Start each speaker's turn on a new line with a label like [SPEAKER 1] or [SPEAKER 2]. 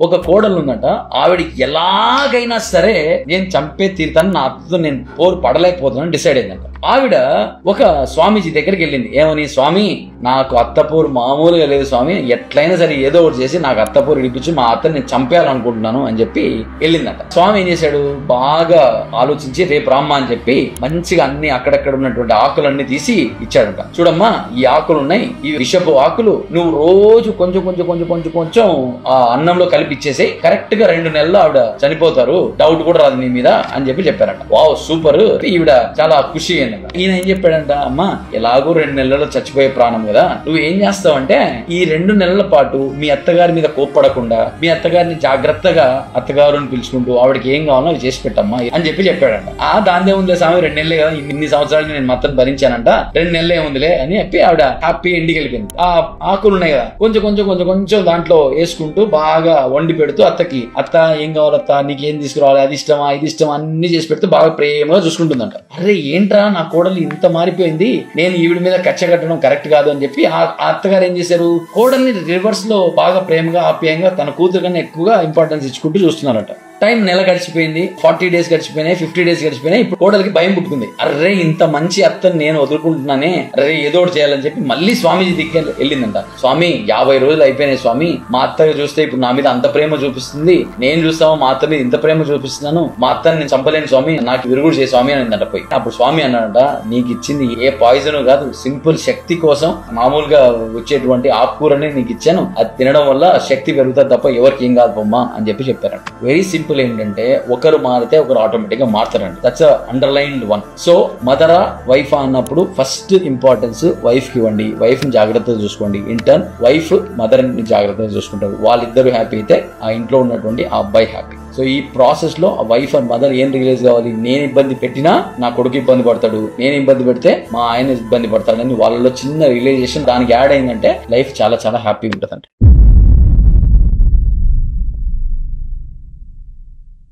[SPEAKER 1] ఒక కోడలు ఉందట, ఆవిడికి ఎలాగైనా సరే నేను చంపే తీరుతాను, నా అత్తతో నేను పోరు పడలేకపోతున్నాను డిసైడ్ అయిందంట. ఆవిడ ఒక స్వామీజీ దగ్గరికి వెళ్ళింది. ఏమని, స్వామి నాకు అత్తపోరు మామూలుగా లేదు స్వామి, ఎట్లయినా సరే ఏదో ఒకటి చేసి నాకు అత్తపోరు ఇడిపించి మా అత్తని నేను చంపేయాలనుకుంటున్నాను అని చెప్పి వెళ్ళిందంట. స్వామి ఏం చేశాడు, బాగా ఆలోచించి రేపు రామ్మా అని చెప్పి మంచిగా అన్ని అక్కడక్కడ ఉన్నటువంటి ఆకులన్నీ తీసి ఇచ్చాడంట. చూడమ్మా, ఈ ఆకులు ఉన్నాయి, ఈ విషపు ఆకులు, నువ్వు రోజు కొంచెం కొంచెం కొంచెం కొంచెం కొంచెం ఆ అన్నంలో కలిపి ఇచ్చేసి కరెక్ట్ గా 2 నెలలు ఆవిడ చనిపోతారు, డౌట్ కూడా రాదు నీ మీద అని చెప్పి చెప్పారంట. Wow super. ఈవిడ చాలా ఖుషి అయిందంట. ఈయన ఏం చెప్పాడంట, అమ్మా ఎలాగో 2 నెలల్లో చచ్చిపోయే ప్రాణం కదా, నువ్వు ఏం చేస్తావంటే ఈ 2 నెలల పాటు మీ అత్తగారి మీద కోప్పడకుండా మీ అత్తగారిని జాగ్రత్తగా అత్తగారుని పిలుచుకుంటూ ఆవిడకి ఏం కావాలో అది చేసి పెట్టమ్మా అని చెప్పి చెప్పాడంట. దాని ఏముందిలే స్వామి, 2 నెలలే కదా, ఇన్ని సంవత్సరాలు నేను మొత్తం భరించానంట, 2 నెలలే ఏముందిలే అని చెప్పి ఆవిడ హ్యాపీ ఇంటికి వెళ్ళిపోయింది. ఆ ఆకులు ఉన్నాయి కదా, కొంచెం కొంచెం కొంచెం కొంచెం దాంట్లో వేసుకుంటూ బాగా వండి పెడుతూ అత్తకి, అత్త ఏం కావాలత్త, నీకేం తీసుకురావాలి, అది ఇష్టమా ఇది ఇష్టమా అన్ని చేసి పెడుతూ బాగా ప్రేమగా చూసుకుంటుందంట. అరే ఏంట్రా నా కోడలు ఇంత మారిపోయింది, నేను ఈవిడ మీద కచ్చ కట్టడం కరెక్ట్ కాదు అని చెప్పి ఆ అత్తగారు ఏం చేశారు, కోడల్ని రివర్స్ లో బాగా ప్రేమగా ఆప్యాయంగా తన కూతురు కన్నా ఎక్కువగా ఇంపార్టెన్స్ ఇచ్చుకుంటూ చూస్తున్నారట. టైం నెల గడిచిపోయింది, 40 డేస్ గడిచిపోయినాయి, 50 డేస్ గడిచిపోయినాయి. ఇప్పుడు కోడలికి భయం పుట్టుకుంది. అర్రే ఇంత మంచి అత్తని నేను వదులుకుంటున్నానే, అరే ఏదో ఒకటి చేయాలని చెప్పి మళ్ళీ స్వామీజీ దగ్గర వెళ్ళిందంట. స్వామి 50 రోజులు అయిపోయినాయి స్వామి, మా అత్త చూస్తే ఇప్పుడు నా మీద అంత ప్రేమ చూపిస్తుంది, నేను చూస్తామో మా అత్త మీద ఇంత ప్రేమ చూపిస్తున్నాను, మా అత్తని నేను చంపలేను స్వామి, నాకు విరుగుడు చేయ స్వామి అని పోయి. అప్పుడు స్వామి అన్నాడంట, నీకు ఇచ్చింది ఏ పాయిజన్ కాదు, సింపుల్ శక్తి కోసం మామూలుగా వచ్చేటువంటి ఆకుకూరని నీకు ఇచ్చాను, అది తినడం వల్ల శక్తి పెరుగుతుంది తప్ప ఎవరికి ఏం కాదు బొమ్మ అని చెప్పి చెప్పారంట. Very simple. ఏంటంటే ఒకరు మారితే ఒకరు ఆటోమేటిక్ గా మారుతారండి. That's underlined one. సో మదరా వైఫా అన్నప్పుడు ఫస్ట్ ఇంపార్టెన్స్ వైఫ్ కి ఇవ్వండి, వైఫ్ ని జాగ్రత్తగా చూసుకోండి. ఇన్ టర్న్ వైఫ్ మదర్ ని జాగ్రత్తగా చూసుకుంటారు. వాళ్ళిద్దరు హ్యాపీ అయితే ఆ ఇంట్లో ఉన్నటువంటి ఆ అబ్బాయి హ్యాపీ. సో ఈ ప్రాసెస్ లో ఆ వైఫ్ అండ్ మదర్ ఏం రియలైజ్ కావాలి, నేను ఇబ్బంది పెట్టినా నా కొడుకు ఇబ్బంది పడతాడు, నేను ఇబ్బంది పెడితే మా ఆయన ఇబ్బంది పడతాడని వాళ్ళలో చిన్న రియలైజేషన్ దానికి యాడ్ అయిందంటే లైఫ్ చాలా చాలా హ్యాపీగా ఉంటుందండి.